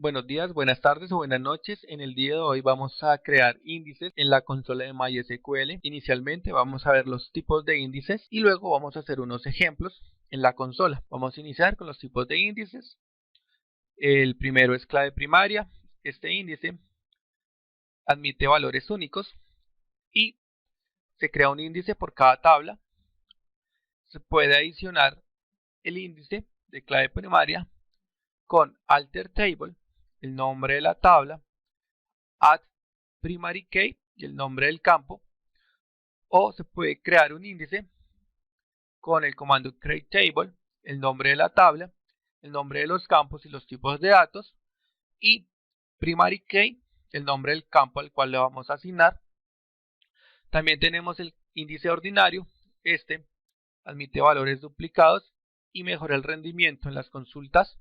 Buenos días, buenas tardes o buenas noches. En el día de hoy vamos a crear índices en la consola de MySQL. Inicialmente vamos a ver los tipos de índices y luego vamos a hacer unos ejemplos en la consola. Vamos a iniciar con los tipos de índices. El primero es clave primaria. Este índice admite valores únicos y se crea un índice por cada tabla. Se puede adicionar el índice de clave primaria con alter table, el nombre de la tabla, add primary key y el nombre del campo, o se puede crear un índice con el comando createTable, el nombre de la tabla, el nombre de los campos y los tipos de datos, y primary key, el nombre del campo al cual le vamos a asignar. También tenemos el índice ordinario. Este admite valores duplicados y mejora el rendimiento en las consultas.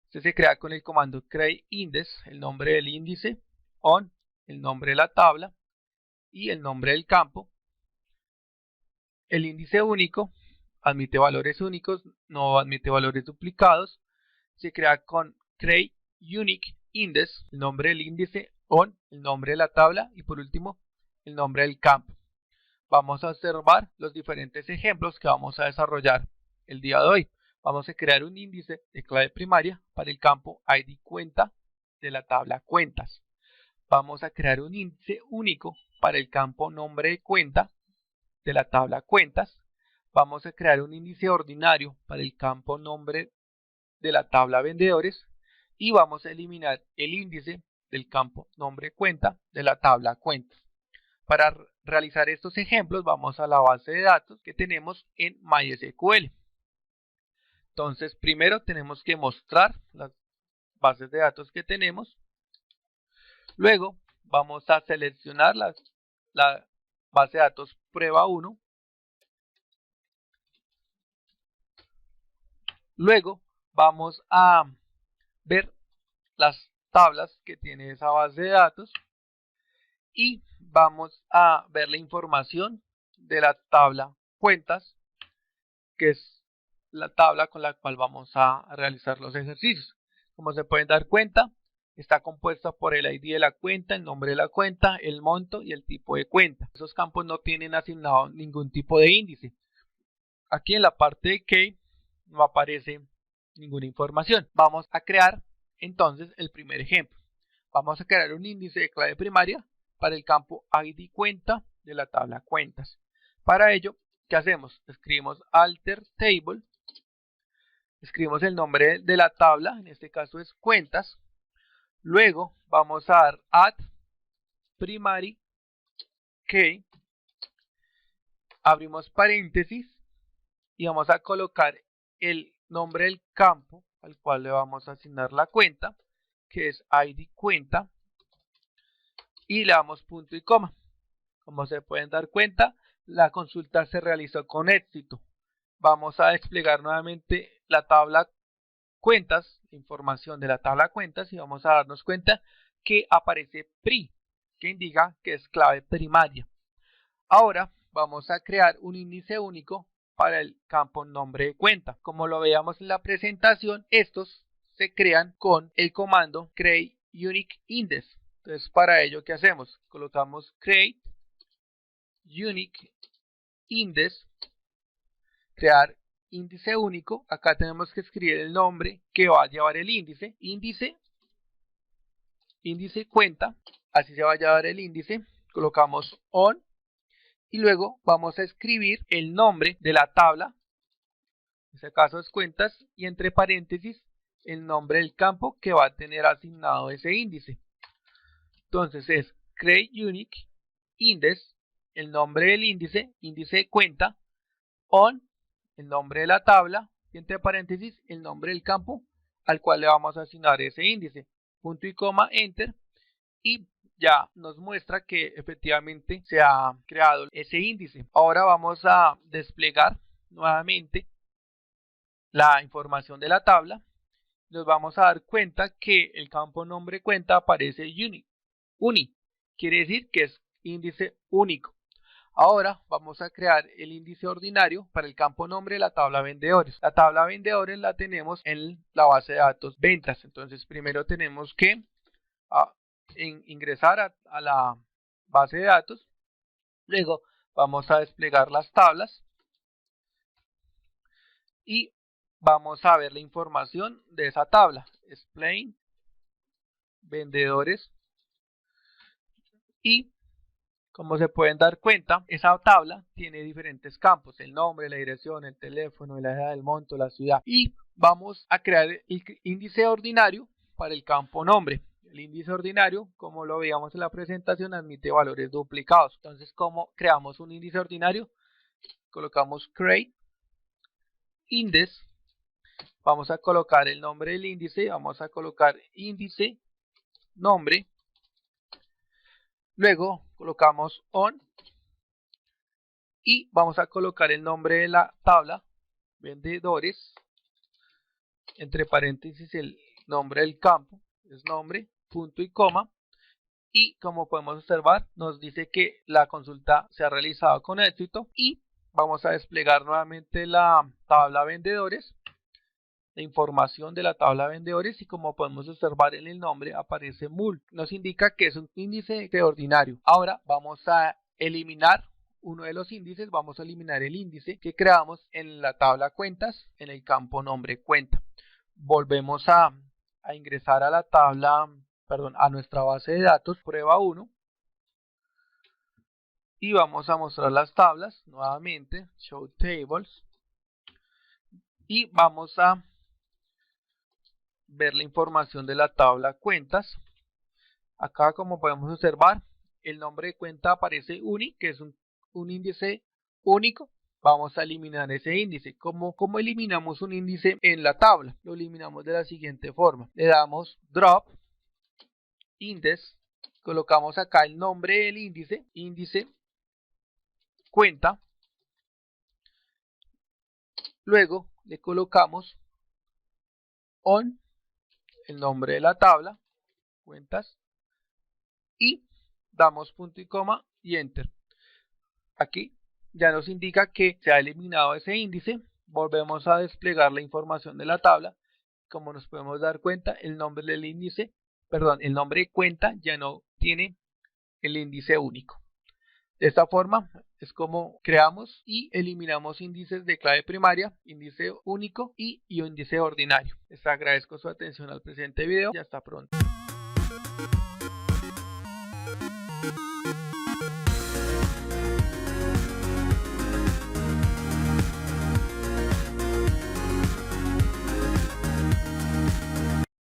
Este se crea con el comando createIndex, el nombre del índice, on, el nombre de la tabla y el nombre del campo. El índice único admite valores únicos, no admite valores duplicados. Se crea con createUniqueIndex, el nombre del índice, on, el nombre de la tabla y por último el nombre del campo. Vamos a observar los diferentes ejemplos que vamos a desarrollar el día de hoy. Vamos a crear un índice de clave primaria para el campo ID cuenta de la tabla cuentas. Vamos a crear un índice único para el campo nombre de cuenta de la tabla cuentas. Vamos a crear un índice ordinario para el campo nombre de la tabla vendedores y vamos a eliminar el índice del campo nombre cuenta de la tabla cuentas. Para realizar estos ejemplos vamos a la base de datos que tenemos en MySQL. Entonces primero tenemos que mostrar las bases de datos que tenemos. Luego vamos a seleccionar la base de datos prueba 1. Luego vamos a ver las tablas que tiene esa base de datos y vamos a ver la información de la tabla cuentas, que es la tabla con la cual vamos a realizar los ejercicios. Como se pueden dar cuenta, está compuesta por el ID de la cuenta, el nombre de la cuenta, el monto y el tipo de cuenta. Esos campos no tienen asignado ningún tipo de índice. Aquí en la parte de key no aparece ninguna información. Vamos a crear entonces el primer ejemplo. Vamos a crear un índice de clave primaria para el campo ID cuenta de la tabla cuentas. Para ello, ¿qué hacemos? Escribimos alter table, escribimos el nombre de la tabla, en este caso es cuentas. Luego vamos a dar add primary key, abrimos paréntesis y vamos a colocar el nombre del campo al cual le vamos a asignar la cuenta, que es ID cuenta, y le damos punto y coma. Como se pueden dar cuenta, la consulta se realizó con éxito. Vamos a desplegar nuevamente la tabla cuentas, información de la tabla cuentas, y vamos a darnos cuenta que aparece PRI, que indica que es clave primaria. Ahora vamos a crear un índice único para el campo nombre de cuenta. Como lo veíamos en la presentación, estos se crean con el comando createUniqueIndex. Entonces, para ello, ¿qué hacemos? Colocamos createUniqueIndex, crear índice único. Acá tenemos que escribir el nombre que va a llevar el índice. Índice cuenta, así se va a llevar el índice. Colocamos on. Y luego vamos a escribir el nombre de la tabla, en este caso es cuentas, y entre paréntesis el nombre del campo que va a tener asignado ese índice. Entonces es createUniqueIndex, el nombre del índice, índice de cuenta, on, el nombre de la tabla, y entre paréntesis el nombre del campo al cual le vamos a asignar ese índice. Punto y coma, enter, y ya nos muestra que efectivamente se ha creado ese índice. Ahora vamos a desplegar nuevamente la información de la tabla. Nos vamos a dar cuenta que el campo nombre cuenta aparece uni. Quiere decir que es índice único. Ahora vamos a crear el índice ordinario para el campo nombre de la tabla vendedores. La tabla vendedores la tenemos en la base de datos ventas. Entonces primero tenemos que ingresar a la base de datos. Luego vamos a desplegar las tablas y vamos a ver la información de esa tabla. Explain vendedores. Y como se pueden dar cuenta, esa tabla tiene diferentes campos: el nombre, la dirección, el teléfono, la edad, el monto, la ciudad. Y vamos a crear el índice ordinario para el campo nombre. El índice ordinario, como lo veíamos en la presentación, admite valores duplicados. Entonces, ¿cómo creamos un índice ordinario? Colocamos create index. Vamos a colocar el nombre del índice. Vamos a colocar índice nombre. Luego colocamos on y vamos a colocar el nombre de la tabla vendedores, entre paréntesis el nombre del campo, es nombre, punto y coma. Y como podemos observar, nos dice que la consulta se ha realizado con éxito. Y vamos a desplegar nuevamente la tabla vendedores, la información de la tabla vendedores, y como podemos observar en el nombre aparece mul, nos indica que es un índice ordinario. Ahora vamos a eliminar uno de los índices. Vamos a eliminar el índice que creamos en la tabla cuentas en el campo nombre cuenta. Volvemos a ingresar a la tabla, a nuestra base de datos prueba 1 y vamos a mostrar las tablas nuevamente, show tables, y vamos a ver la información de la tabla cuentas. Acá, como podemos observar, el nombre de cuenta aparece uni, que es un índice único. Vamos a eliminar ese índice. ¿Cómo eliminamos un índice en la tabla? Lo eliminamos de la siguiente forma: le damos drop index, colocamos acá el nombre del índice, índice cuenta. Luego le colocamos on el nombre de la tabla cuentas y damos punto y coma y enter. Aquí ya nos indica que se ha eliminado ese índice. Volvemos a desplegar la información de la tabla. Como nos podemos dar cuenta, el nombre del índice, el nombre de cuenta ya no tiene el índice único. De esta forma es como creamos y eliminamos índices de clave primaria, índice único y índice ordinario. Les agradezco su atención al presente video y hasta pronto.